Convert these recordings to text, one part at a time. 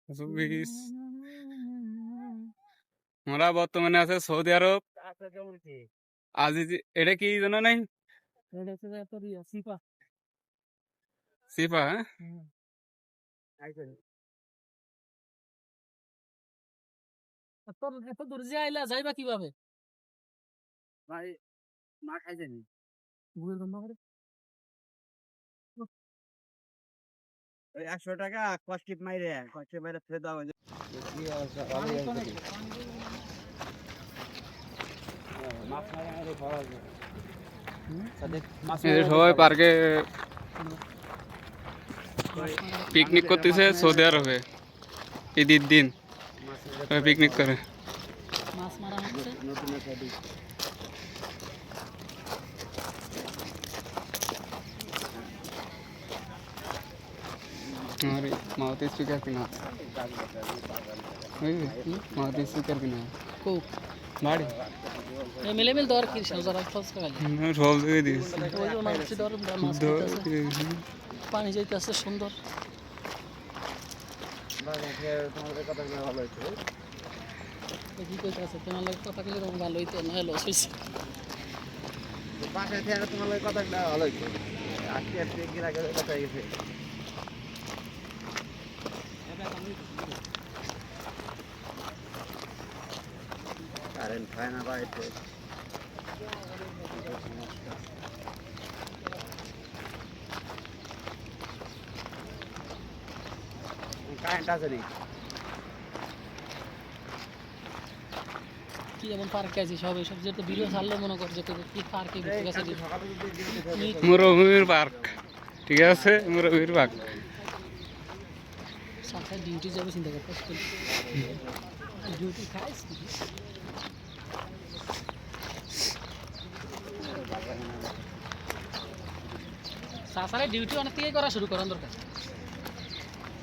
চব্বিশ আমরা বর্তমানে আছে সৌদি আরব। আজ এটা কি জানা নাই? সিপা, হ্যাঁ? এত দূর যে আইলা যাইবা কিভাবে? ভাই মা খাইছেনি ওই 100 টাকা কষ্টিপ মাইরে ফেলে দাও। সবাই পার্কে পিকনিক করতেছে সৌদি আরবে ঈদের দিন পিকনিক করে। মাছ মারা হচ্ছে। हमारे मारुति स्पीकर किना मारुति स्पीकर किना কো गाड़ी মিলে মিল দর কি সজরা ফস কালি रोल दे दी ওই যে মাছ দর মাছ খাইতেছে পানি যাইতেছে সুন্দর। কি কইতাছে তোমার লাগে কথা কইলে রকম ভালো হইতো না লস হইছে। বাসায় থেকে তোমার লাগে কথা ভালো হইতো আজকে আজকে কি লাগে কথা গেছে কারেন্ট হয় না বাড়িতে। কারেন্ট আছে নি কি যেমন পার্কে আছে সব এসব যেটা ভিডিও ছাড়লে মনে করে যে কি পার্কে ঘুরতে গেছে মুরভূমির পার্ক, ঠিক আছে মুরভূমির পার্ক। সাথে ডিউটি যাবে চিন্তা করতে ডিউটি খাইস সাসারে ডিউটি অনেক থেকেই করা শুরু করার দরকার।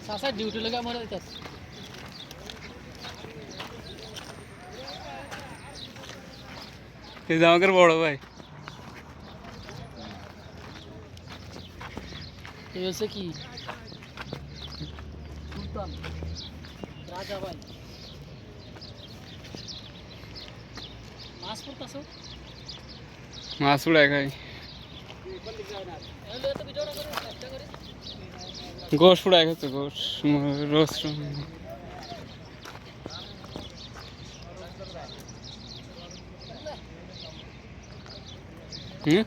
সাসার ডিউটি লেগে মরে দিতেছে। এই যে আমাদের বড় ভাই এই হচ্ছে কি সুলতান রাজা ভাই মাছ পড়তেছ মাছ উড়াই খাই গোশ উড়াই খাচ্ছে গোশ রোজ হুম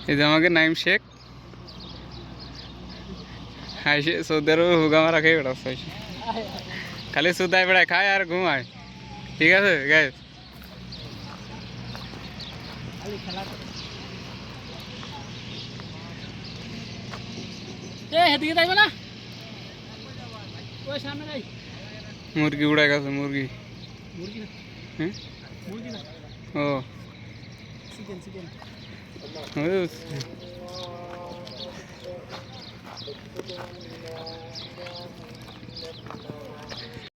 এই যে আমাকে নাইম শেখ আইসে সৌদি আরবে হুগা মারা খেয়ে বেড়াচ্ছে খালি সুদায় বেড়ায় খায় আর ঘুমায়। ঠিক আছে গাইস মুরগি উড়াই গেছে মুরগি ও